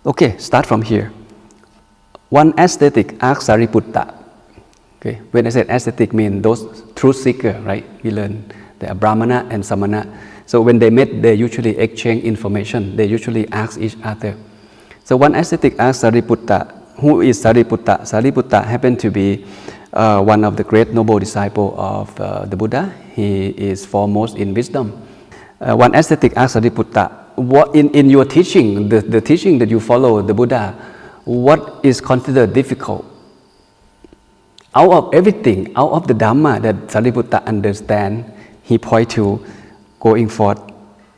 Okay, start from here. One ascetic asked Sariputta. Okay, when I said ascetic, mean those truth seeker, right? We learn the Brahmana and Samana. So when they met, they usually exchange information. They usually ask each other. So one ascetic asked Sariputta, who is Sariputta? Sariputta happened to be one of the great noble disciples of the Buddha. He is foremost in wisdom. One ascetic asked Sariputta, what in your teaching, the teaching that you follow, the Buddha, what is considered difficult? Out of everything, out of the Dhamma that Sariputta understands, he points to going forth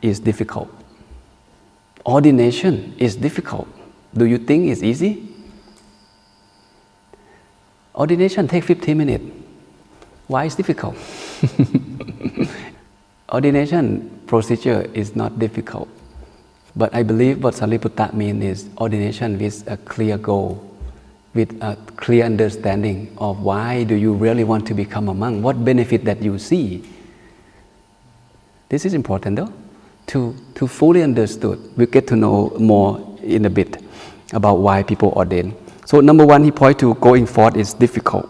is difficult. Ordination is difficult. Do you think it's easy? Ordination takes 15 minutes. Why is difficult? Ordination procedure is not difficult. But I believe what Sariputta means is ordination with a clear goal, with a clear understanding of why do you really want to become a monk, what benefit that you see. This is important though, to fully understood. We get to know more in a bit about why people ordain. So number one, he points to going forth is difficult.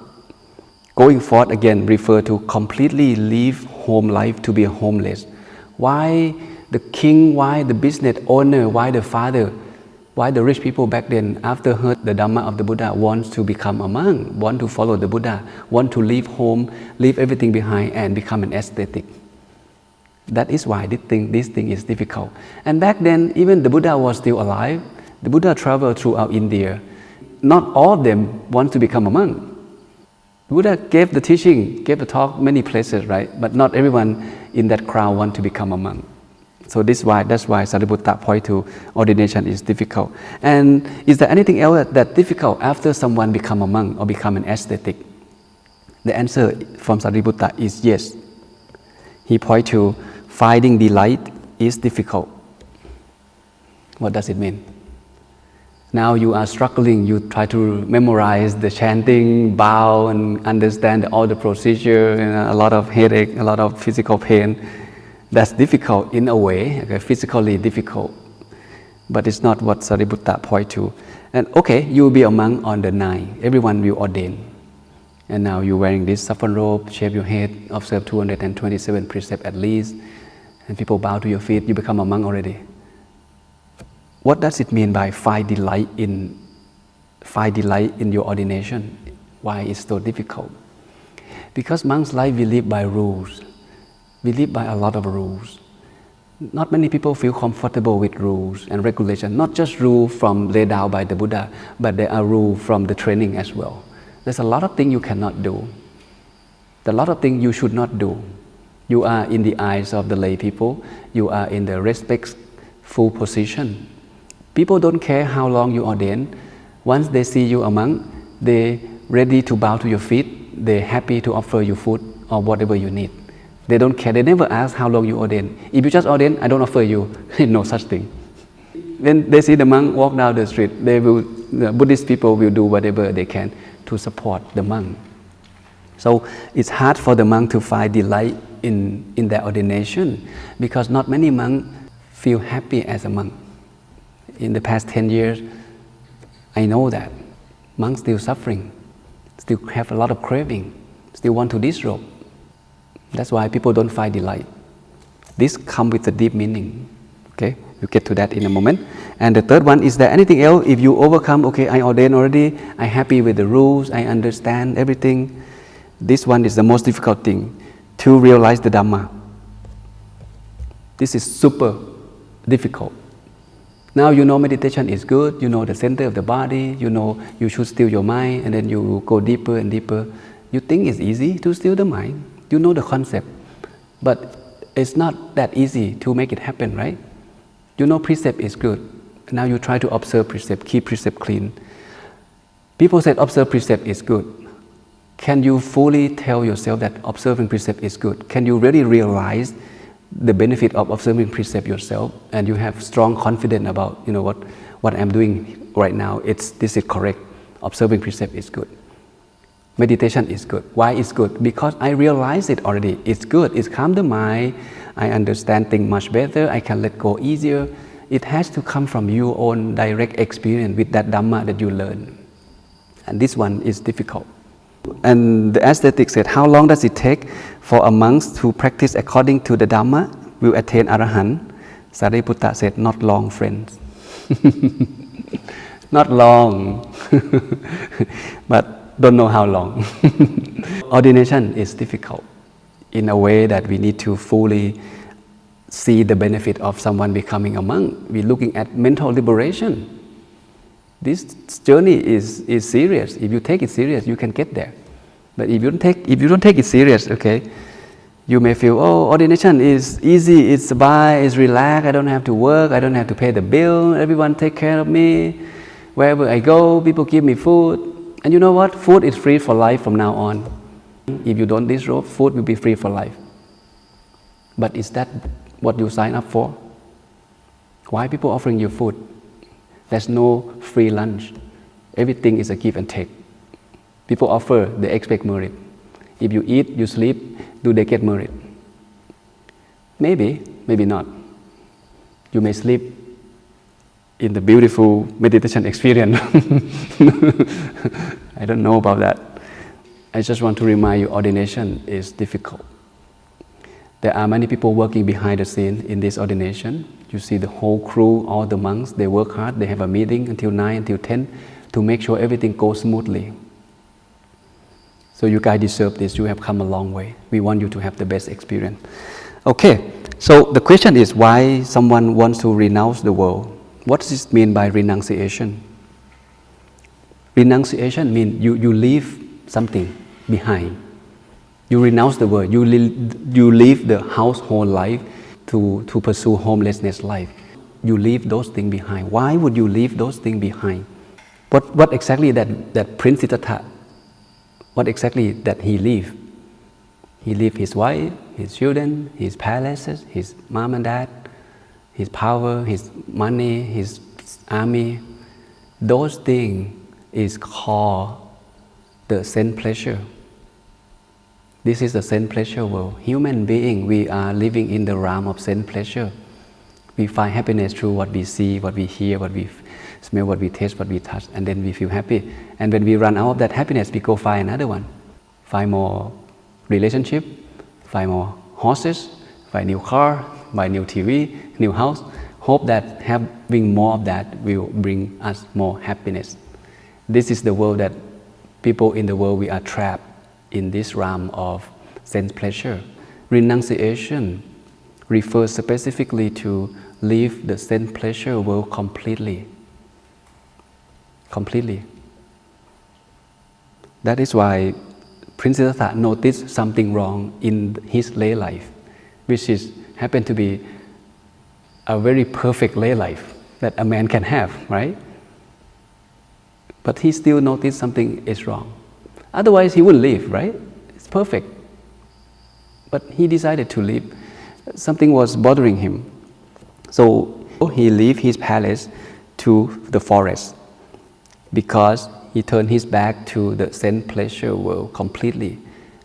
Going forth again refer to completely leave home life to be homeless. Why the king, why the business owner, why the father, why the rich people back then, after heard the Dhamma of the Buddha, wants to become a monk, want to follow the Buddha, want to leave home, leave everything behind and become an ascetic. That is why this thing is difficult. And back then, even the Buddha was still alive. The Buddha traveled throughout India. Not all of them want to become a monk. The Buddha gave the teaching, gave the talk many places, right? But not everyone in that crowd want to become a monk. So that's why Sariputta point to ordination is difficult. And is there anything else that's difficult after someone become a monk or become an ascetic? The answer from Sariputta is yes. He points to finding delight is difficult. What does it mean? Now you are struggling, you try to memorize the chanting, bow and understand all the procedure, a lot of headache, a lot of physical pain. That's difficult in a way, okay, physically difficult. But it's not what Sariputta points to. And okay, you will be a monk on the 9th. Everyone will ordain. And now you're wearing this saffron robe, shave your head, observe 227 precepts at least, and people bow to your feet, you become a monk already. What does it mean by find delight in your ordination? Why it's so difficult? Because monk's life we live by rules. We live by a lot of rules. Not many people feel comfortable with rules and regulations, not just rules from laid down by the Buddha, but there are rules from the training as well. There's a lot of things you cannot do. There's a lot of things you should not do. You are in the eyes of the lay people, you are in the respectful position. People don't care how long you ordain. Once they see you a monk, they're ready to bow to your feet, they're happy to offer you food or whatever you need. They don't care, they never ask how long you ordain. If you just ordain, I don't offer you, no such thing. When they see the monk walk down the street, the Buddhist people will do whatever they can to support the monk. So it's hard for the monk to find delight in their ordination because not many monks feel happy as a monk. In the past 10 years, I know that monks still suffering, still have a lot of craving, still want to disrobe. That's why people don't find delight. This comes with a deep meaning. Okay, we'll get to that in a moment. And the third one, is there anything else? If you overcome, okay, I ordained already, I'm happy with the rules, I understand everything. This one is the most difficult thing, to realize the Dhamma. This is super difficult. Now you know meditation is good, you know the center of the body, you know you should still your mind, and then you go deeper and deeper. You think it's easy to still the mind. You know the concept, but it's not that easy to make it happen, right? You know precept is good. Now you try to observe precept, keep precept clean. People said observe precept is good. Can you fully tell yourself that observing precept is good? Can you really realize the benefit of observing precept yourself, and you have strong confidence about, you know, what I'm doing right now, this is correct. Observing precept is good. Meditation is good. Why it's good? Because I realize it already. It's good. It's calm the mind. I understand things much better, I can let go easier. It has to come from your own direct experience with that Dhamma that you learn. And this one is difficult. And the ascetic said, how long does it take for a monk to practice according to the Dhamma will attain Arahant? Sariputta said, not long, friends. Not long, but don't know how long. Ordination is difficult in a way that we need to fully see the benefit of someone becoming a monk. We're looking at mental liberation. This journey is serious. If you take it serious, you can get there. But if you don't take it serious, okay, you may feel, oh, ordination is easy, it's sbai, it's relaxed, I don't have to work, I don't have to pay the bill, everyone take care of me. Wherever I go, people give me food. And you know what? Food is free for life from now on. If you don't disrobe, food will be free for life. But is that what you sign up for? Why are people offering you food? There's no free lunch. Everything is a give and take. People offer, they expect merit. If you eat, you sleep, do they get merit? Maybe, maybe not. You may sleep in the beautiful meditation experience. I don't know about that. I just want to remind you, ordination is difficult. There are many people working behind the scene in this ordination. You see the whole crew, all the monks, they work hard, they have a meeting until 9, until 10 to make sure everything goes smoothly. So you guys deserve this, you have come a long way. We want you to have the best experience. Okay, so the question is why someone wants to renounce the world. What does this mean by renunciation? Renunciation means you leave something behind. You renounce the world, you leave the household life to pursue homelessness life. You leave those things behind. Why would you leave those things behind? What exactly that Prince Siddhartha, what exactly that he leave? He leave his wife, his children, his palaces, his mom and dad, his power, his money, his army. Those things is called the sense pleasure. This is the sense pleasure world. Human being, we are living in the realm of sense pleasure. We find happiness through what we see, what we hear, what we smell, what we taste, what we touch, and then we feel happy. And when we run out of that happiness, we go find another one. Find more relationship, find more horses, find new car, buy new TV, new house. Hope that having more of that will bring us more happiness. This is the world that people in the world, we are trapped in this realm of sense pleasure. Renunciation refers specifically to leave the sense pleasure world completely. Completely. That is why Prince Siddhartha noticed something wrong in his lay life, which is happened to be a very perfect lay life that a man can have, right? But he still noticed something is wrong. Otherwise, he wouldn't leave, right? It's perfect. But he decided to leave. Something was bothering him. So he left his palace to the forest because he turned his back to the sense pleasure world completely.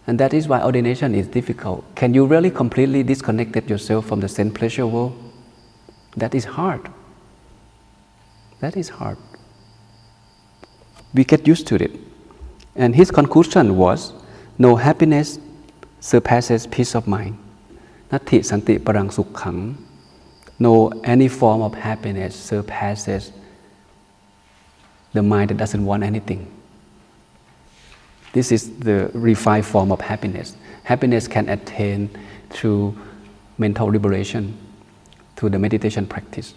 And that is why ordination is difficult. Can you really completely disconnect yourself from the sense pleasure world? That is hard. That is hard. We get used to it. And his conclusion was, no happiness surpasses peace of mind. Natti santi parang sukham. No any form of happiness surpasses the mind that doesn't want anything. This is the refined form of happiness. Happiness can attain through mental liberation, through the meditation practice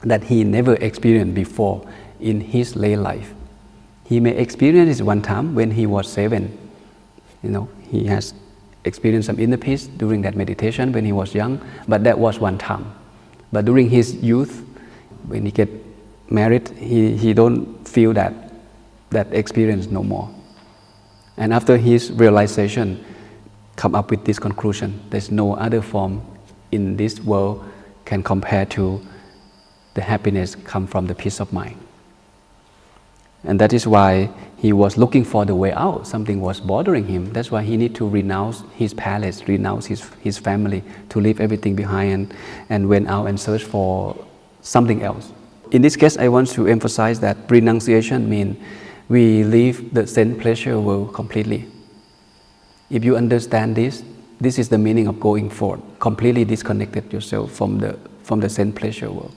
that he never experienced before in his lay life. He may experience it one time when he was 7. He has experienced some inner peace during that meditation when he was young, but that was one time. But during his youth, when he get married, he don't feel that experience no more. And after his realization, come up with this conclusion: there's no other form in this world can compare to the happiness come from the peace of mind. And that is why he was looking for the way out. Something was bothering him. That's why he needed to renounce his palace, renounce his family, to leave everything behind and went out and searched for something else. In this case, I want to emphasize that renunciation means we leave the sense pleasure world completely. If you understand this, this is the meaning of going forth. Completely disconnected yourself from the sense pleasure world.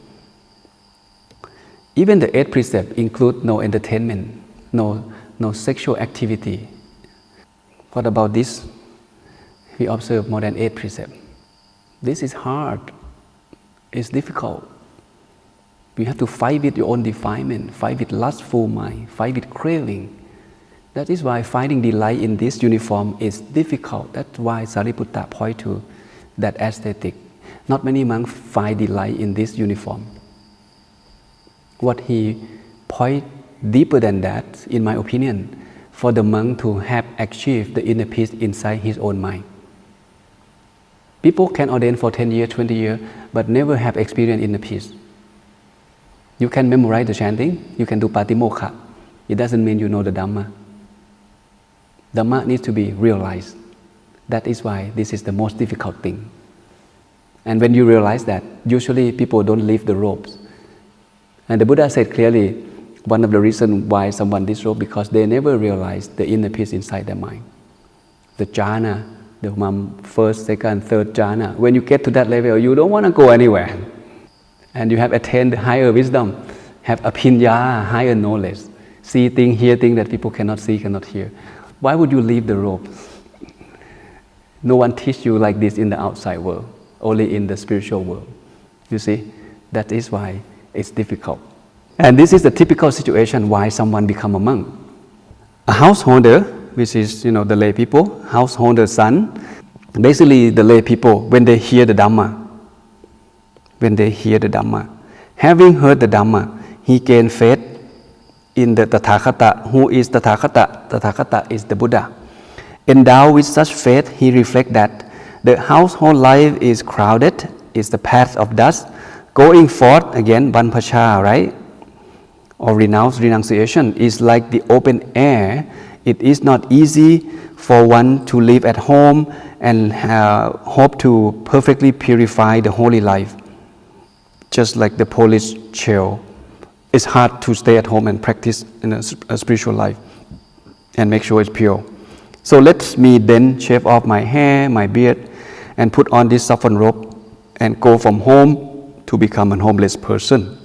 Even the 8 precepts include no entertainment, no sexual activity. What about this? We observe more than 8 precepts. This is hard. It's difficult. You have to fight with your own defilement, fight with lustful mind, fight with craving. That is why finding delight in this uniform is difficult. That's why Sariputta point to that aesthetic. Not many monks find delight in this uniform. What he point deeper than that, in my opinion, for the monk to have achieved the inner peace inside his own mind. People can ordain for 10 years, 20 years, but never have experienced inner peace. You can memorize the chanting, you can do Patimokha. It doesn't mean you know the Dhamma. Dhamma needs to be realized. That is why this is the most difficult thing. And when you realize that, usually people don't leave the robes. And the Buddha said clearly, one of the reasons why someone disrobes, because they never realize the inner peace inside their mind. The jhana, the first, second, third jhana. When you get to that level, you don't want to go anywhere. And you have attained higher wisdom, have apinya, higher knowledge, see things, hear things that people cannot see, cannot hear. Why would you leave the robe? No one teach you like this in the outside world, only in the spiritual world. You see, that is why it's difficult. And this is the typical situation why someone become a monk. A householder, which is the lay people, householder son, basically the lay people, when they hear the Dhamma, having heard the Dhamma, he gain faith in the Tathagata. Who is Tathagata? Tathagata is the Buddha. Endowed with such faith, he reflects that the household life is crowded, is the path of dust. Going forth, again, Vanpacha, right? Or renunciation is like the open air. It is not easy for one to live at home and hope to perfectly purify the holy life. Just like the polished shell. It's hard to stay at home and practice in a spiritual life and make sure it's pure. So let me then shave off my hair, my beard, and put on this saffron robe and go from home to become a homeless person.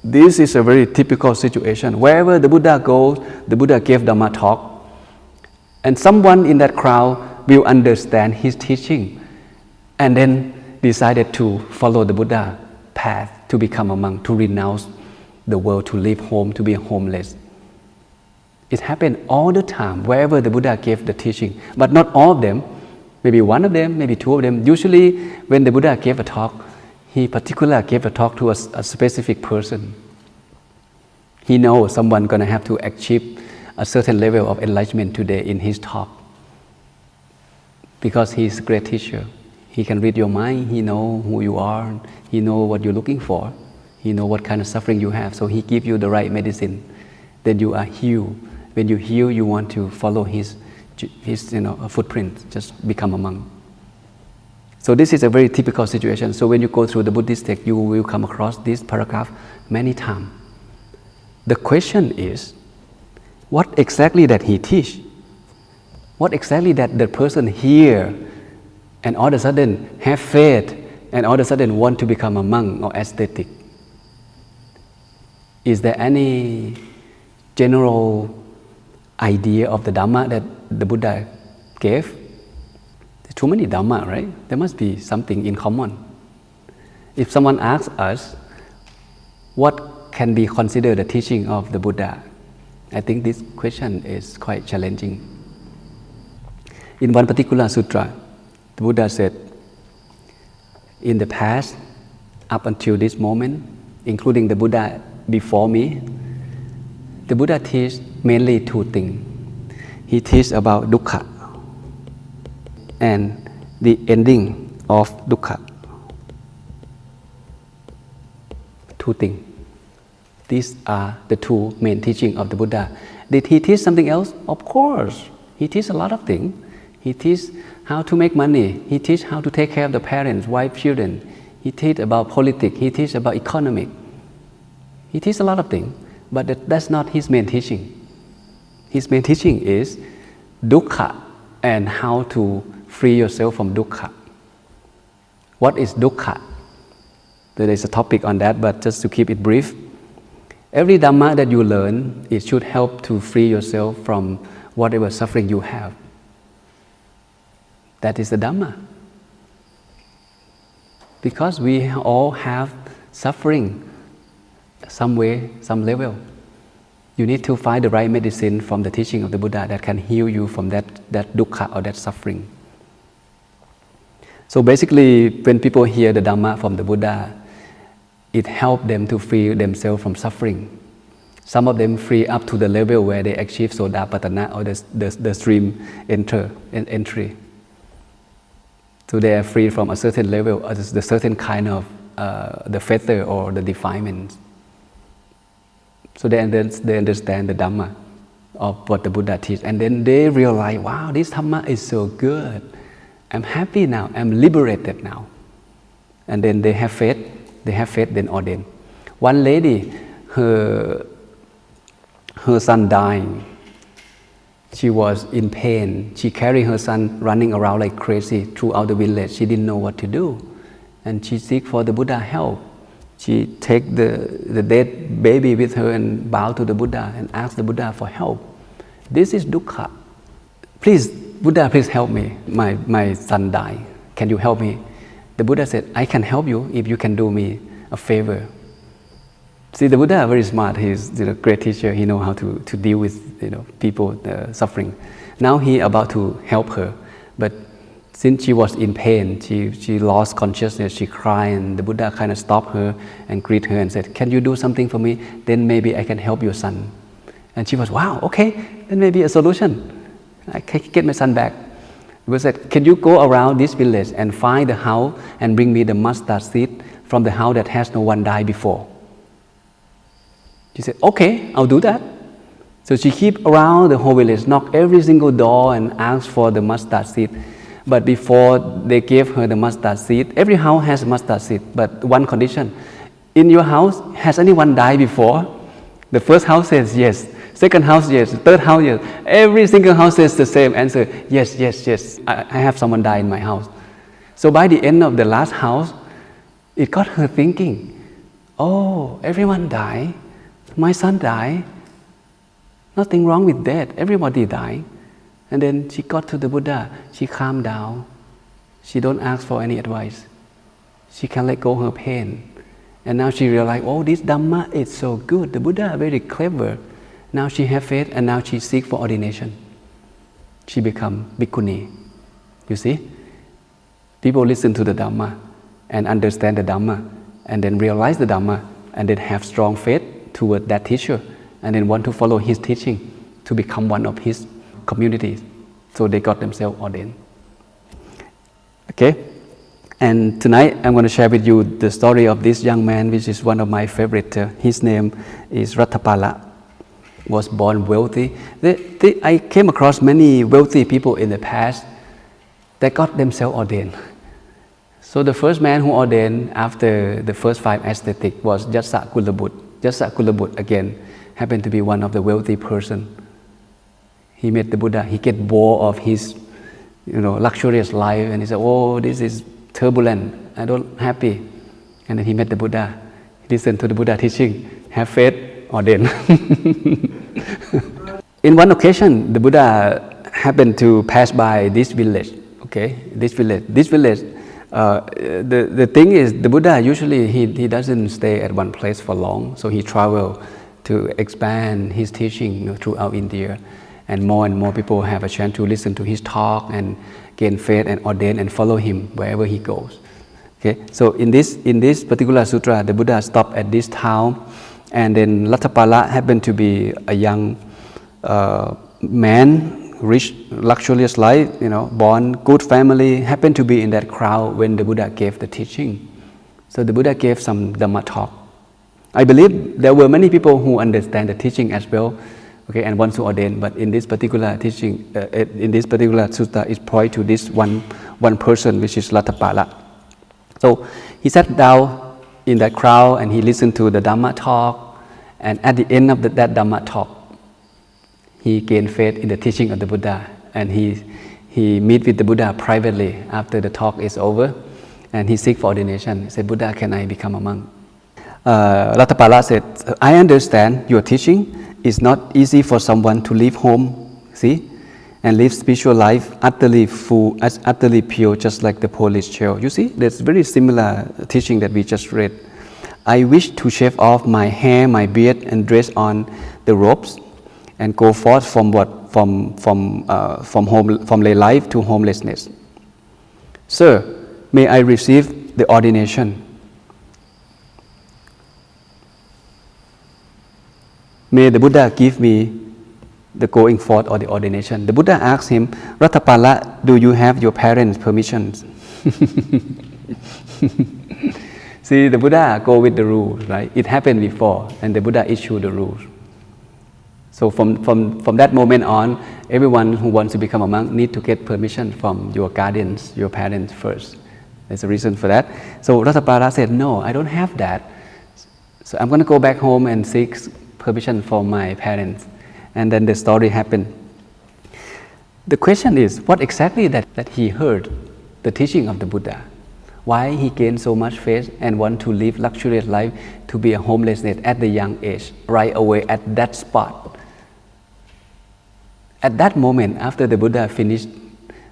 This is a very typical situation. Wherever the Buddha goes, the Buddha gave Dhamma talk, and someone in that crowd will understand his teaching and then decided to follow the Buddha path to become a monk, to renounce the world, to leave home, to be homeless. It happened all the time, wherever the Buddha gave the teaching, but not all of them, maybe one of them, maybe two of them. Usually when the Buddha gave a talk, he particularly gave a talk to a specific person. He knows someone going to have to achieve a certain level of enlightenment today in his talk. Because he is a great teacher. He can read your mind, he knows who you are, he knows what you're looking for, he knows what kind of suffering you have, so he gives you the right medicine. Then you are healed. When you heal, you want to follow his footprint, just become a monk. So this is a very typical situation. So when you go through the Buddhist text, you will come across this paragraph many times. The question is, what exactly that he teach? What exactly that the person hear and all of a sudden have faith and all of a sudden want to become a monk or ascetic? Is there any general idea of the Dhamma that the Buddha gave? There's too many Dhamma, right? There must be something in common. If someone asks us, what can be considered the teaching of the Buddha? I think this question is quite challenging. In one particular sutra, the Buddha said, in the past, up until this moment, including the Buddha before me, the Buddha teaches mainly two things. He teaches about dukkha and the ending of dukkha. Two things. These are the two main teachings of the Buddha. Did he teach something else? Of course. He teach a lot of things. He teach how to make money. He teach how to take care of the parents, wife, children. He teach about politics. He teach about economic. He teach a lot of things, but that's not his main teaching. His main teaching is dukkha and how to free yourself from dukkha. What is dukkha? There is a topic on that, but just to keep it brief, every Dhamma that you learn, it should help to free yourself from whatever suffering you have. That is the Dhamma. Because we all have suffering some way, some level. You need to find the right medicine from the teaching of the Buddha that can heal you from that dukkha or that suffering. So basically, when people hear the Dhamma from the Buddha, it helps them to free themselves from suffering. Some of them free up to the level where they achieve Sodapatthana or the stream entry. So they are free from a certain level, or the certain kind of the fetter or the defilements. So they understand the Dhamma of what the Buddha teaches, and then they realize, wow, this Dhamma is so good. I'm happy now. I'm liberated now. And then they have faith. They have faith, then ordain. One lady, her son died. She was in pain. She carried her son running around like crazy throughout the village. She didn't know what to do. And she seek for the Buddha help. She take the dead baby with her and bow to the Buddha and ask the Buddha for help. This is dukkha. Please, Buddha, please help me. My son died. Can you help me? The Buddha said, I can help you if you can do me a favor. See, the Buddha is very smart. He's a great teacher. He knows how to deal with people suffering. Now he about to help her, but since she was in pain, she lost consciousness. She cried, and the Buddha kind of stopped her and greeted her and said, "Can you do something for me? Then maybe I can help your son." And she was, "Wow, okay, then maybe a solution. I can get my son back." The Buddha said, "Can you go around this village and find the house and bring me the mustard seed from the house that has no one died before?" She said, "Okay, I'll do that." So she keep around the whole village, knock every single door and ask for the mustard seed. But before they gave her the mustard seed, every house has mustard seed, but one condition. In your house, has anyone died before? The first house says yes. Second house, yes. Third house, yes. Every single house says the same answer. Yes, yes, yes. I have someone die in my house. So by the end of the last house, it got her thinking, oh, everyone died. My son died. Nothing wrong with that. Everybody died. And then she got to the Buddha. She calmed down. She don't ask for any advice. She can let go her pain. And now she realized, oh, this Dhamma is so good. The Buddha is very clever. Now she has faith, and now she seeks for ordination. She become bhikkhuni. You see? People listen to the Dhamma and understand the Dhamma, and then realize the Dhamma, and then have strong faith toward that teacher, and then want to follow his teaching to become one of his communities. So they got themselves ordained. Okay? And tonight I'm going to share with you the story of this young man, which is one of my favorite. His name is Ratthapala. Was born wealthy. I came across many wealthy people in the past that got themselves ordained. So the first man who ordained after the first 5 ascetics was Jassa Kulabut. Jassa Kulabut again happened to be one of the wealthy person. He met the Buddha. He get bored of his, luxurious life, and he said, "Oh, this is turbulent. I don't happy." And then he met the Buddha. He listened to the Buddha teaching, have faith, ordained. In one occasion, the Buddha happened to pass by this village. Okay, this village. The thing is, the Buddha usually he doesn't stay at one place for long, so he travel to expand his teaching throughout India, and more people have a chance to listen to his talk and gain faith and ordain and follow him wherever he goes. Okay, so in this particular sutra, the Buddha stopped at this town, and then Ratthapala happened to be a young man, rich, luxurious life, born, good family, happened to be in that crowd when the Buddha gave the teaching. So the Buddha gave some Dhamma talk. I believe there were many people who understand the teaching as well, okay, and want to ordain. But in this particular teaching, in this particular sutta, it points to this one person, which is Ratthapala. So he sat down in that crowd and he listened to the Dhamma talk. And at the end of that Dhamma talk, he gained faith in the teaching of the Buddha, and he meet with the Buddha privately after the talk is over, and he seek for ordination. He said, Buddha, can I become a monk? Ratthapala said, I understand your teaching. It's not easy for someone to leave home, see, and live spiritual life utterly full, as utterly pure, just like the Polish child. You see, there's very similar teaching that we just read. I wish to shave off my hair, my beard, and dress on the robes, and go forth from lay life to homelessness. Sir, may I receive the ordination? May the Buddha give me the going forth or the ordination. The Buddha asked him, Ratthapala, do you have your parents' permissions? See, the Buddha go with the rules, right? It happened before, and the Buddha issued the rules. So from that moment on, everyone who wants to become a monk need to get permission from your guardians, your parents first. There's a reason for that. So Ratthapala said, no, I don't have that. So I'm going to go back home and seek permission from my parents. And then the story happened. The question is, what exactly that he heard, the teaching of the Buddha? Why he gained so much faith and want to live luxurious life, to be a homelessness at the young age, right away at that spot? At that moment, after the Buddha finished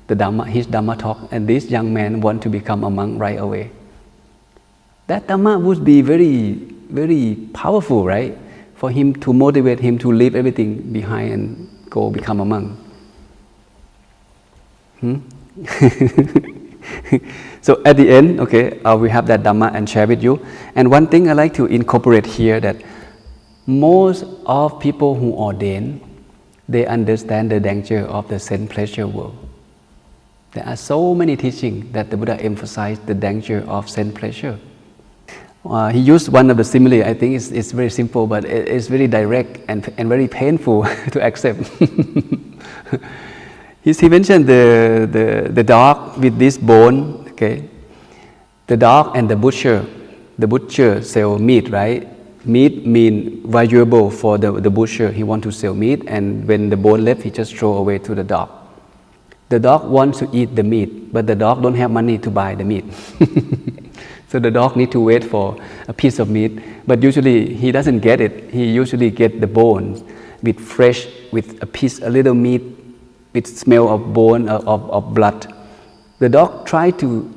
the Dhamma, his Dhamma talk, and this young man want to become a monk right away, that Dhamma would be very, very powerful, right? For him to motivate him to leave everything behind and go become a monk. So at the end, okay, we have that Dhamma and share with you. And one thing I like to incorporate here, that most of people who ordain, they understand the danger of the sense pleasure world. There are so many teachings that the Buddha emphasized the danger of sense pleasure. He used one of the simile. I think it's very simple, but it's very direct and very painful to accept. He mentioned the dog with this bone. Okay, the dog and the butcher. The butcher sell meat, right? Meat mean valuable for the butcher. He want to sell meat, and when the bone left, he just throw away to the dog. The dog wants to eat the meat, but the dog don't have money to buy the meat. So the dog need to wait for a piece of meat, but usually he doesn't get it. He usually get the bones with fresh, with a little meat, with smell of bone, of blood. The dog try to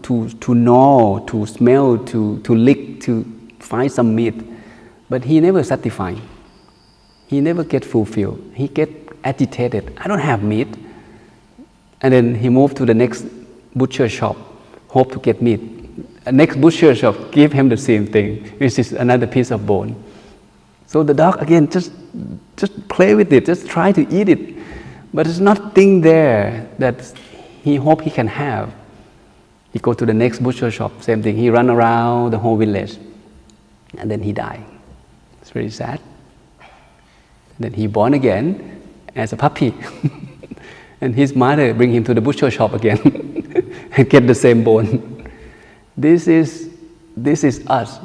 gnaw, to smell, to lick, to find some meat, but he never satisfied. He never get fulfilled. He get agitated. I don't have meat. And then he moved to the next butcher shop, hope to get meat. Next butcher shop give him the same thing, which is another piece of bone. So the dog again just play with it, just try to eat it, but there's nothing there that he hope he can have. He go to the next butcher shop, same thing. He run around the whole village, and then he died. It's very sad. Then he born again as a puppy, and his mother bring him to the butcher shop again and get the same bone. This is us.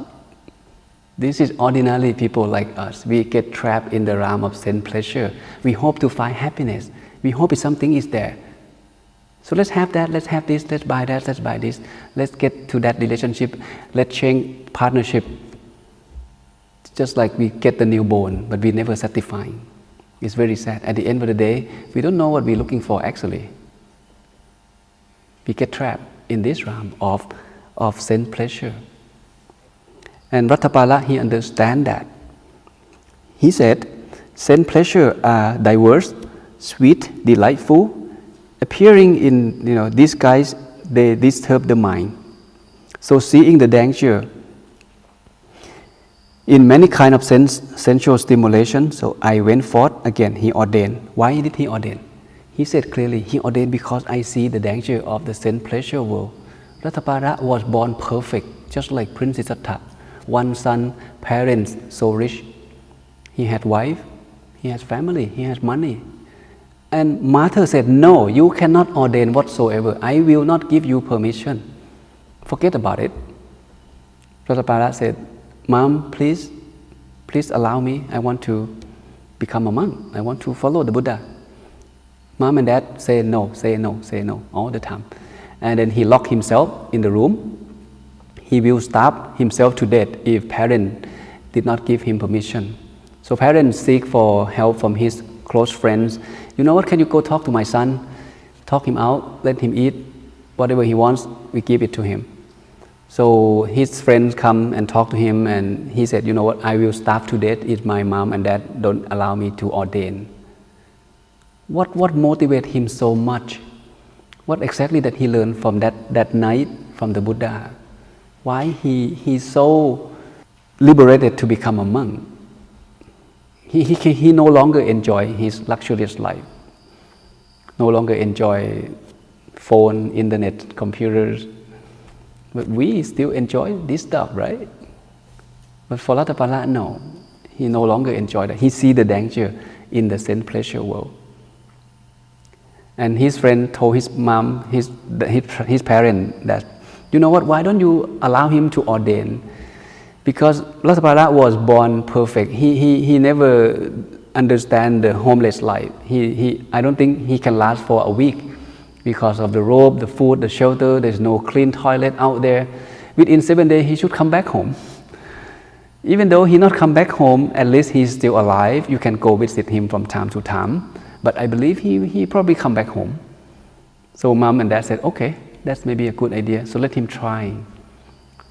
This is ordinary people like us. We get trapped in the realm of sense pleasure. We hope to find happiness. We hope something is there. So let's have that, let's have this, let's buy that, let's buy this. Let's get to that relationship. Let's change partnership. Just like we get the new bone, but we never satisfy. It's very sad. At the end of the day, we don't know what we're looking for actually. We get trapped in this realm of sense pleasure. And Ratthapala, he understand that. He said, sense pleasure are diverse, sweet, delightful, appearing in these guys, they disturb the mind. So seeing the danger in many kind of sensual stimulation, so I went forth again. He ordained. Why did he ordain? He said clearly, he ordained because I see the danger of the sense pleasure world. Ratthapala was born perfect, just like Prince Siddhartha, one son, parents so rich. He had wife, he has family, he has money. And Martha said, no, you cannot ordain whatsoever. I will not give you permission. Forget about it. Ratthapala said, Mom, please allow me. I want to become a monk. I want to follow the Buddha. Mom and Dad say no all the time. And then he locked himself in the room. He will starve himself to death if parents did not give him permission. So parents seek for help from his close friends. You know what, can you go talk to my son? Talk him out, let him eat. Whatever he wants, we give it to him. So his friends come and talk to him, and he said, you know what, I will starve to death if my mom and dad don't allow me to ordain. What motivated him so much? What exactly that he learned from that night from the Buddha? Why he's so liberated to become a monk? He no longer enjoy his luxurious life, no longer enjoy phone, internet, computers. But we still enjoy this stuff, right? But for Ratthapala, no. He no longer enjoy that. He see the danger in the sense pleasure world. And his friend told his mom, his parent, that, you know what, why don't you allow him to ordain? Because Ratthapala was born perfect. He never understand the homeless life. I don't think he can last for a week because of the robe, the food, the shelter. There's no clean toilet out there. Within 7 days, he should come back home. Even though he not come back home, at least he's still alive. You can go visit him from time to time. But I believe he probably come back home. So mom and dad said, okay, that's maybe a good idea. So let him try.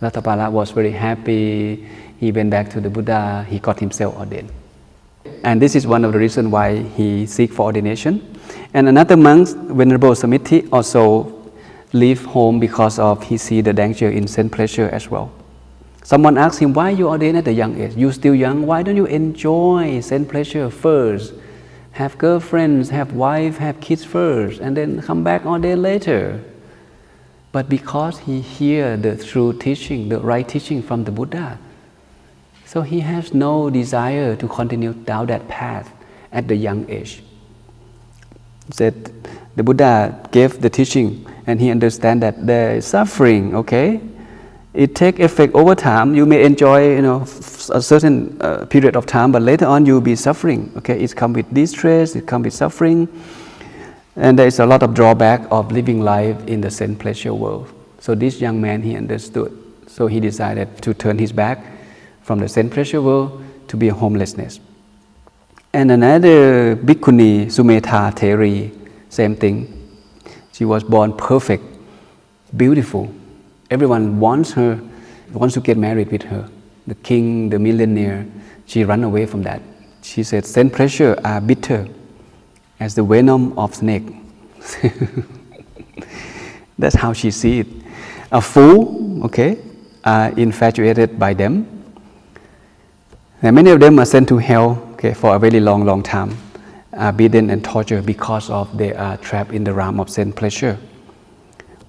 Ratthapala was very happy. He went back to the Buddha. He got himself ordained. And this is one of the reasons why he seek for ordination. And another monk, Venerable Samithi, also leave home because of he see the danger in sense pleasure as well. Someone asked him, why you ordain at a young age? You still young, why don't you enjoy sense pleasure first? Have girlfriends, have wife, have kids first, and then come back ordain later. But because he hear the true teaching, the right teaching from the Buddha, so he has no desire to continue down that path at the young age. That the Buddha gave the teaching and he understand that there is suffering, okay? It take effect over time. You may enjoy, a certain period of time, but later on you will be suffering, okay? It comes with distress, it comes with suffering. And there is a lot of drawback of living life in the sense pleasure world. So this young man, he understood. So he decided to turn his back from the sense pleasure world to be a homelessness. And another bhikkhuni, Sumetha Theri, same thing. She was born perfect, beautiful. Everyone wants to get married with her. The king, the millionaire, she ran away from that. She said, sense pleasure are bitter as the venom of snake. That's how she see it. A fool, okay, are infatuated by them. And many of them are sent to hell, okay, for a very long time, are beaten and tortured because of they are trapped in the realm of sense pleasure.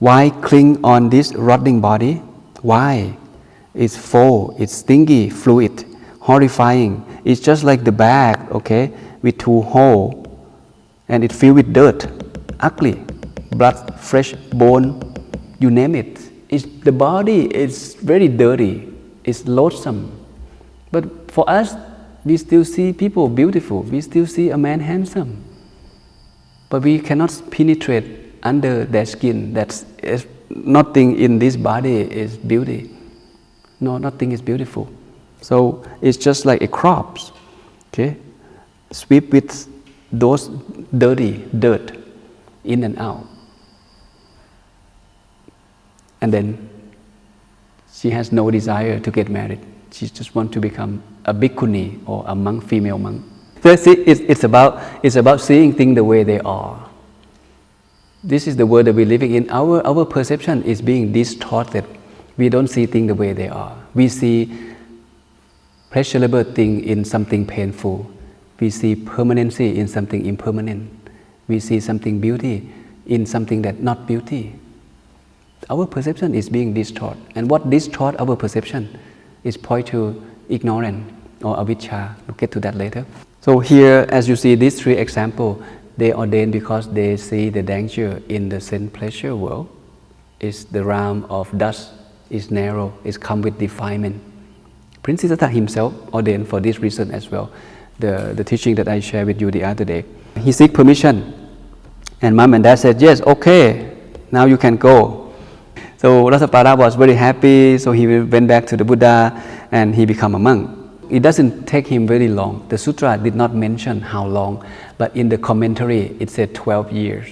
Why cling on this rotting body? Why? It's full, it's stinky, fluid, horrifying. It's just like the bag, okay, with 2 holes, and it's filled with dirt, ugly, blood, fresh bone, you name it. The body is very dirty, it's loathsome. But for us, we still see people beautiful, we still see a man handsome. But we cannot penetrate under their skin. That's nothing in this body is beauty. No, nothing is beautiful. So it's just like a crops, okay? Sweep with those dirty dirt in and out. And then she has no desire to get married. She just wants to become a bhikkhuni or a monk, female monk. So it's about seeing things the way they are. This is the world that we're living in. Our perception is being distorted. We don't see things the way they are. We see pleasurable thing in something painful. We see permanency in something impermanent. We see something beauty in something that not beauty. Our perception is being distorted. And what distorts our perception? It's point to ignorance or avijja. We'll get to that later. So here, as you see, these three examples, they ordain because they see the danger in the sense pleasure world. It's the realm of dust, is narrow, it's come with defilement. Prince Siddhartha himself ordained for this reason as well. The teaching that I shared with you the other day. He seek permission, and mom and dad said, yes, okay, now you can go. So Ratthapala was very happy, so he went back to the Buddha and he became a monk. It doesn't take him very long. The sutra did not mention how long, but in the commentary it said 12 years.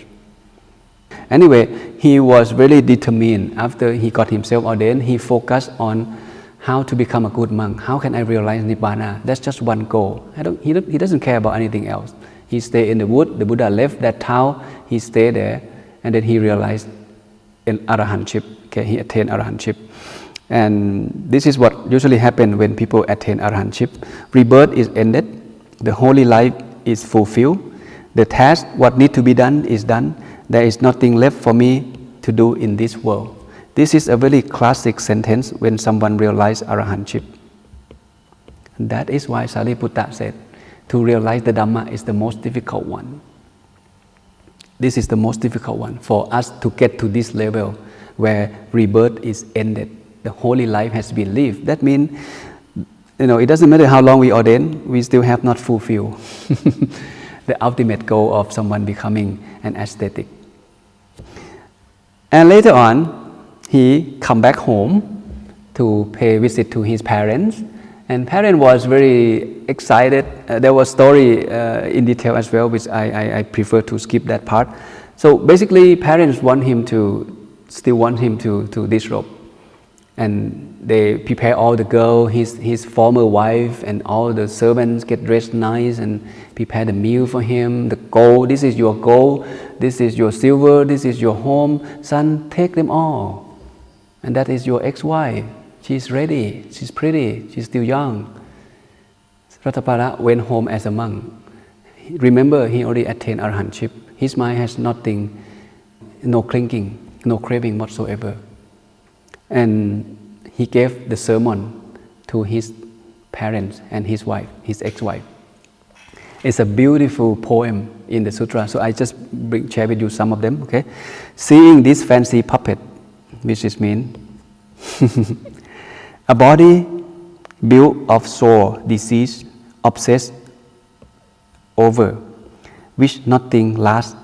Anyway, he was very determined. After he got himself ordained, he focused on how to become a good monk. How can I realize Nibbana? That's just one goal. He doesn't care about anything else. He stayed in the wood. The Buddha left that town. He stayed there, and then he realized in arahantship. Okay, he attained arahantship. And this is what usually happens when people attain arahantship. Rebirth is ended. The holy life is fulfilled. The task, what needs to be done, is done. There is nothing left for me to do in this world. This is a very classic sentence when someone realizes arahantship. And that is why Sariputta said, to realize the Dhamma is the most difficult one. This is the most difficult one for us to get to this level where rebirth is ended. The holy life has been lived. That means, it doesn't matter how long we ordain, we still have not fulfilled the ultimate goal of someone becoming an ascetic. And later on, he come back home to pay visit to his parents, and parent was very excited. There was story in detail as well, which I prefer to skip that part. So basically, parents still want him to disrobe, and they prepare all the girl, his former wife, and all the servants get dressed nice and prepare the meal for him. The gold, this is your gold, this is your silver, this is your home. Son, take them all. And that is your ex-wife. She's ready, she's pretty, she's still young. Ratthapala went home as a monk. Remember, he already attained arahantship. His mind has nothing, no clinging, no craving whatsoever. And he gave the sermon to his parents and his wife, his ex-wife. It's a beautiful poem in the sutra, so I just share with you some of them. Okay, seeing this fancy puppet, which is mean a body built of sore disease, obsessed over, which nothing lasts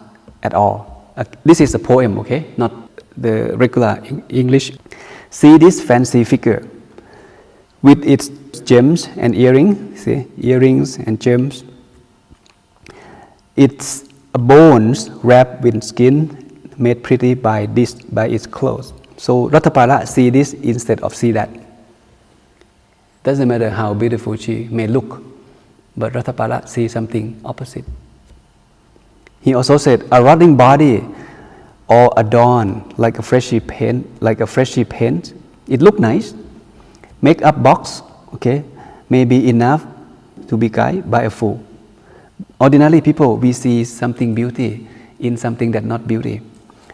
at all. This is a poem, okay, not the regular English. See this fancy figure with its gems and earrings, see, earrings and gems. Its bones wrapped with skin, made pretty by its clothes. So Ratthapala see this instead of see that. Doesn't matter how beautiful she may look, but Ratthapala see something opposite. He also said, a rotting body or adorned like a freshly paint, it look nice. Make-up box, okay, may be enough to be guided by a fool. Ordinarily people, we see something beauty in something that not beauty,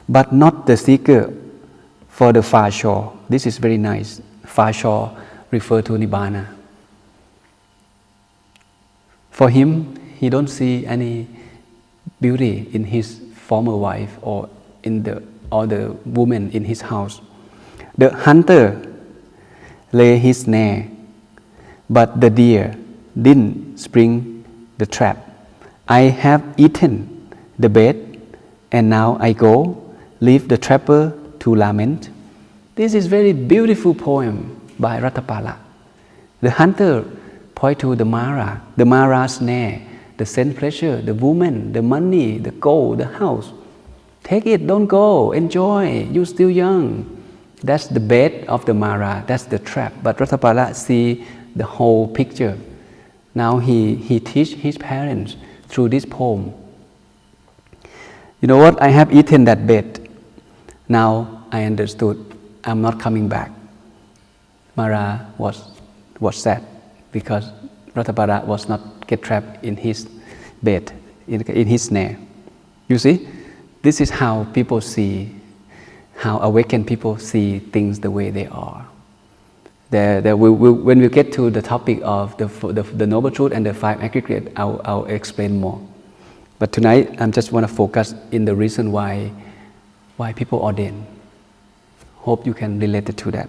but not the seeker for the far shore. This is very nice. Far shore refer to Nibbana. For him, he don't see any beauty in his former wife or the woman in his house. The hunter lay his snare, but the deer didn't spring the trap. I have eaten the bait, and now I go, leave the trapper to lament. This is very beautiful poem by Ratthapala. The hunter point to the Mara snare, the sense pleasure, the woman, the money, the gold, the house. Take it, don't go, enjoy, you're still young. That's the bait of the Mara, that's the trap. But Ratthapala see the whole picture. Now he teach his parents through this poem. You know what, I have eaten that bait. Now I understood, I'm not coming back. Mara was sad because Ratthapala was not get trapped in his bait, in his snare. You see, this is how people see, how awakened people see things the way they are. When we get to the topic of the Noble Truth and the 5 aggregate, I'll explain more. But tonight, I just want to focus in the reason why people ordain. Hope you can relate to that.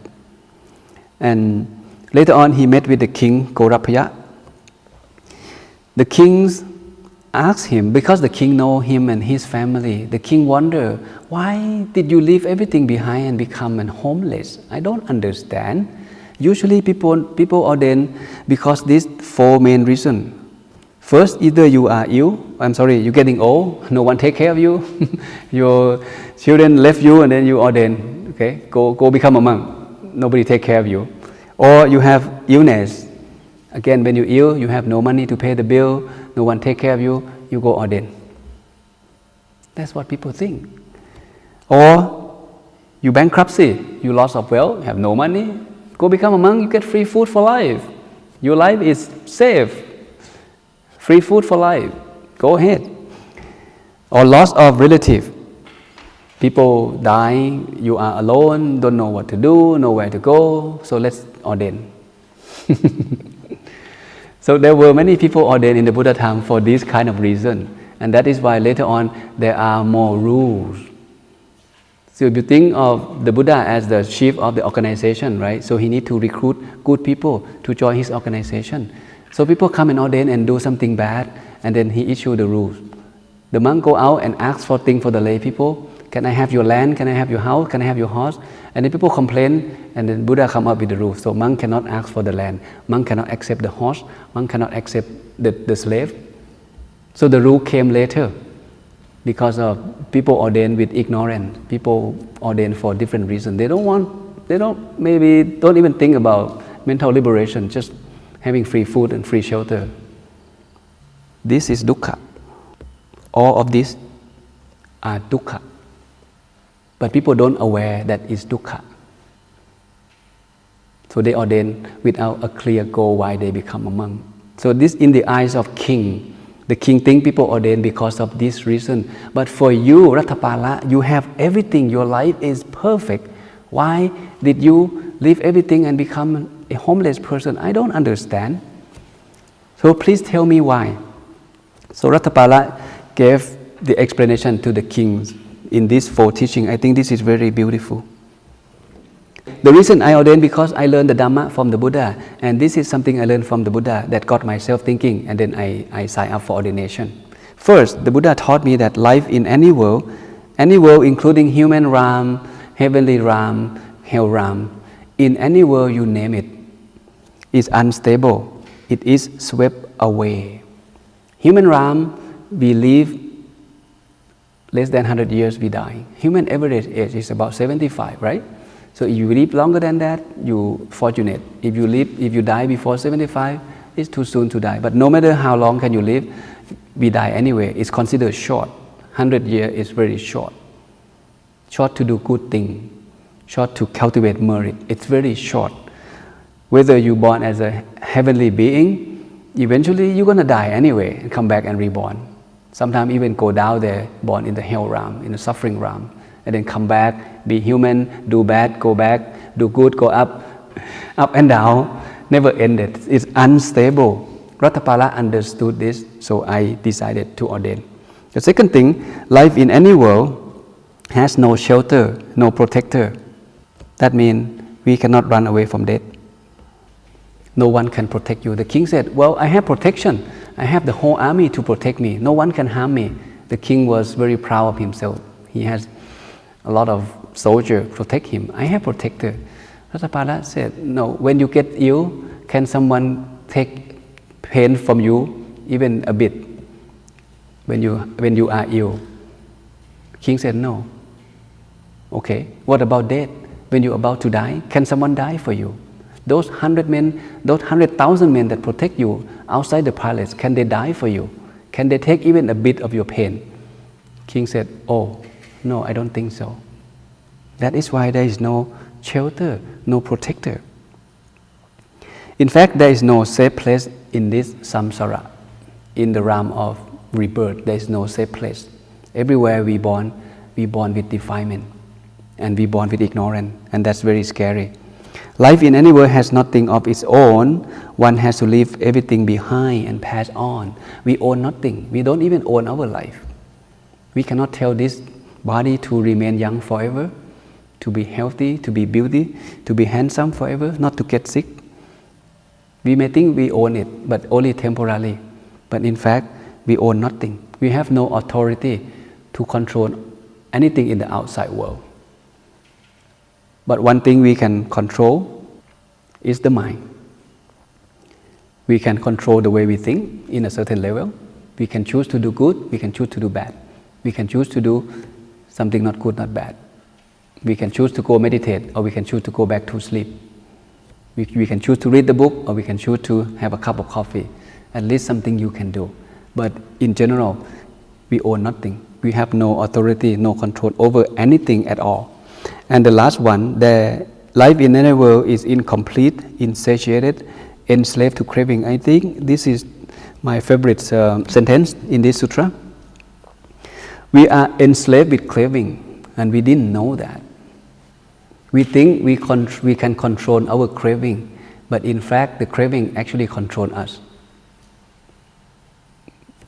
And later on, he met with the king Koravya. The kings asked him, because the king know him and his family, the king wonder, why did you leave everything behind and become homeless? I don't understand. Usually people ordain because these 4 main reasons. First, either you are ill, you're getting old, no one take care of you, your children left you and then you ordain, okay, go become a monk, nobody take care of you. Or you have illness, again when you're ill, you have no money to pay the bill, no one take care of you, you go ordain. That's what people think. Or you bankruptcy, you loss of wealth, have no money, go become a monk, you get free food for life. Your life is safe. Free food for life. Go ahead. Or loss of relative. People die, you are alone, don't know what to do, nowhere to go, so let's ordain. So there were many people ordained in the Buddha time for this kind of reason. And that is why later on there are more rules. So if you think of the Buddha as the chief of the organization, right? So he need to recruit good people to join his organization. So people come and ordain and do something bad, and then he issue the rules. The monk go out and ask for things for the lay people. Can I have your land? Can I have your house? Can I have your horse? And then people complain, and then Buddha come up with the rules. So monk cannot ask for the land. Monk cannot accept the horse. Monk cannot accept the slave. So the rule came later because of people ordained with ignorance. People ordained for different reasons. They don't even think about mental liberation, just having free food and free shelter. This is dukkha. All of these are dukkha. But people don't aware that it's dukkha. So they ordain without a clear goal why they become a monk. So this in the eyes of king. The king think people ordain because of this reason. But for you, Ratthapala, you have everything. Your life is perfect. Why did you leave everything and become a homeless person? I don't understand. So please tell me why. So Ratthapala gave the explanation to the kings in these 4 teachings. I think this is very beautiful. The reason I ordained because I learned the Dhamma from the Buddha, and this is something I learned from the Buddha that got myself thinking, and then I signed up for ordination. First, the Buddha taught me that life in any world including human realm, heavenly realm, hell realm, in any world you name it, is unstable. It is swept away. Human realm, we live less than 100 years, we die. Human average age is about 75, right? So if you live longer than that, you're fortunate. If you die before 75, it's too soon to die. But no matter how long can you live, we die anyway. It's considered short. 100 years is very short. Short to do good thing. Short to cultivate merit. It's very short. Whether you're born as a heavenly being, eventually you're going to die anyway and come back and reborn. Sometimes even go down there, born in the hell realm, in the suffering realm, and then come back, be human, do bad, go back, do good, go up and down, never ended. It's unstable. Ratthapala understood this, so I decided to ordain. The second thing, life in any world has no shelter, no protector. That means we cannot run away from death. No one can protect you. The king said, well, I have protection. I have the whole army to protect me. No one can harm me. The king was very proud of himself. He has a lot of soldiers protect him. I have protector. Ratthapala said, no, when you get ill, can someone take pain from you even a bit when you are ill? King said, no. Okay, what about death? When you're about to die, can someone die for you? Those 100 men, those 100,000 men that protect you outside the palace, can they die for you? Can they take even a bit of your pain? King said, oh, no, I don't think so. That is why there is no shelter, no protector. In fact, there is no safe place in this samsara. In the realm of rebirth, there is no safe place. Everywhere we born with defilement, and we born with ignorance, and that's very scary. Life in any world has nothing of its own. One has to leave everything behind and pass on. We own nothing. We don't even own our life. We cannot tell this body to remain young forever, to be healthy, to be beauty, to be handsome forever, not to get sick. We may think we own it, but only temporarily. But in fact, we own nothing. We have no authority to control anything in the outside world. But one thing we can control is the mind. We can control the way we think in a certain level. We can choose to do good, we can choose to do bad. We can choose to do something not good, not bad. We can choose to go meditate, or we can choose to go back to sleep. We can choose to read the book, or we can choose to have a cup of coffee. At least something you can do. But in general, we own nothing. We have no authority, no control over anything at all. And the last one, the life in any world is incomplete, insatiated, enslaved to craving. I think this is my favorite sentence in this sutra. We are enslaved with craving, and we didn't know that. We think we can control our craving, but in fact, the craving actually controls us.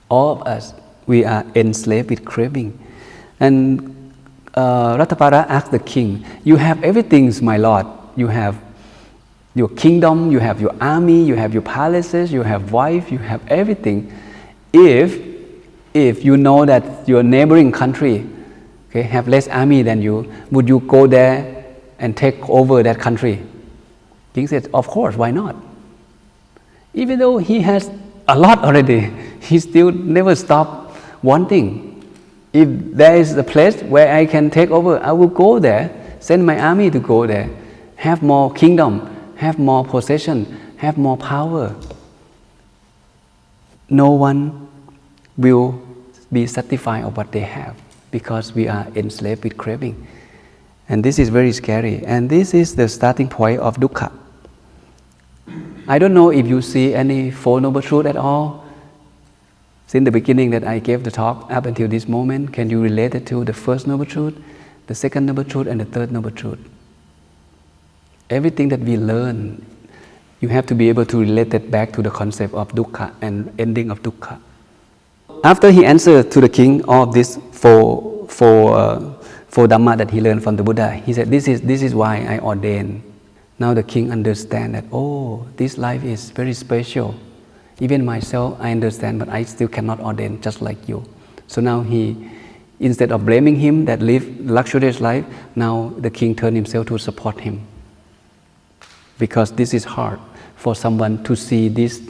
All of us, we are enslaved with craving. And Ratthapala asked the king, "You have everything, my lord. You have your kingdom, you have your army, you have your palaces, you have wife, you have everything. If you know that your neighboring country, okay, have less army than you, would you go there and take over that country?" King said, "Of course, why not?" Even though he has a lot already, he still never stopped wanting. If there is a place where I can take over, I will go there, send my army to go there, have more kingdom, have more possession, have more power. No one will be satisfied of what they have, because we are enslaved with craving. And this is very scary. And this is the starting point of dukkha. I don't know if you see any Four Noble Truths at all. Since the beginning that I gave the talk up until this moment, can you relate it to the first Noble Truth, the second Noble Truth, and the third Noble Truth? Everything that we learn, you have to be able to relate it back to the concept of dukkha and ending of dukkha. After he answered to the king all of these four Dhamma that he learned from the Buddha, he said, this is why I ordained. Now the king understands that, oh, this life is very special. Even myself, I understand, but I still cannot ordain just like you. So now he, instead of blaming him that live luxurious life, now the king turned himself to support him. Because this is hard for someone to see this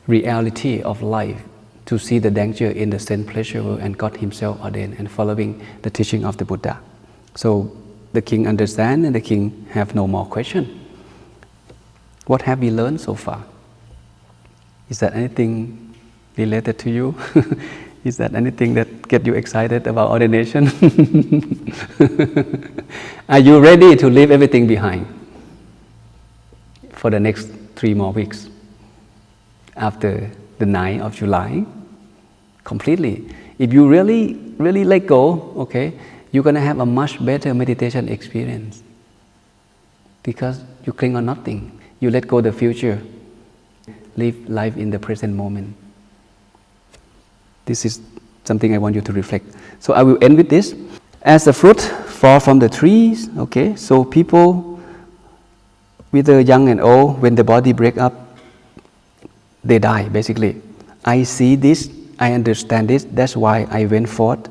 reality of life, to see the danger in the sense pleasure world, and got himself ordained and following the teaching of the Buddha. So the king understands, and the king have no more question. What have we learned so far? Is that anything related to you? Is that anything that gets you excited about ordination? Are you ready to leave everything behind for the next 3 more weeks? After the 9th of July, completely. If you really let go, okay, you're going to have a much better meditation experience. Because you cling on nothing. You let go the future. Live life in the present moment. This is something I want you to reflect. So I will end with this. As the fruit fall from the trees, okay, so people, whether young and old, when the body break up, they die, basically. I see this, I understand this, that's why I went forth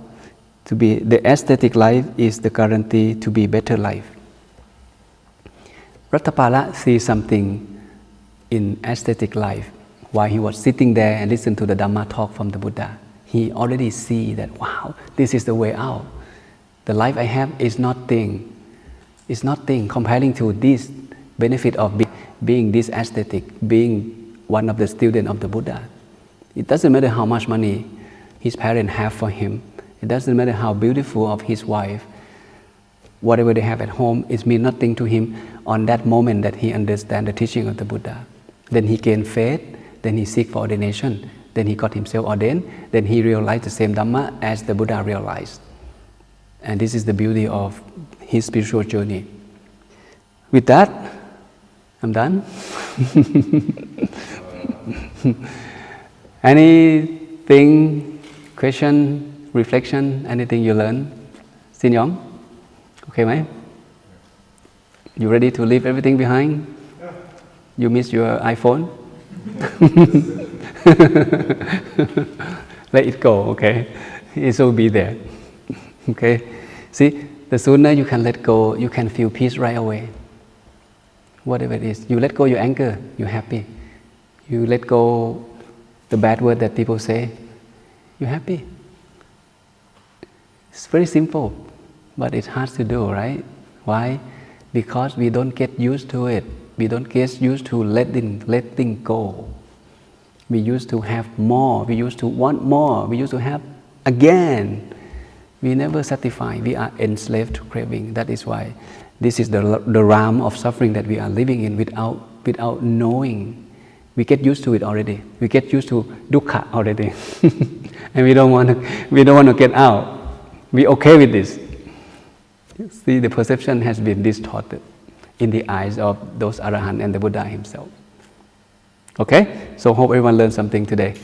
to be, the aesthetic life is the guarantee to be better life. Ratthapala sees something in aesthetic life while he was sitting there and listening to the Dhamma talk from the Buddha. He already see that, wow, this is the way out. The life I have is nothing. It's nothing comparing to this benefit of being this aesthetic, being one of the students of the Buddha. It doesn't matter how much money his parents have for him. It doesn't matter how beautiful of his wife. Whatever they have at home, it means nothing to him on that moment that he understands the teaching of the Buddha. Then he gained faith, then he seek for ordination, then he got himself ordained, then he realized the same Dhamma as the Buddha realized. And this is the beauty of his spiritual journey. With that, I'm done. Anything, question, reflection, anything you learn? Xin nhóm? Okay, mate? You ready to leave everything behind? You miss your iPhone? Let it go, okay? It will be there. Okay? See, the sooner you can let go, you can feel peace right away. Whatever it is. You let go your anger, you're happy. You let go the bad word that people say, you're happy. It's very simple, but it's hard to do, right? Why? Because we don't get used to it. We don't get used to letting go. We used to have more. We used to want more. We used to have again. We never satisfy. We are enslaved to craving. That is why this is the realm of suffering that we are living in without knowing. We get used to it already. We get used to dukkha already, and we don't want to get out. We're okay with this. See, the perception has been distorted in the eyes of those arahant and the Buddha himself. Okay? So hope everyone learned something today.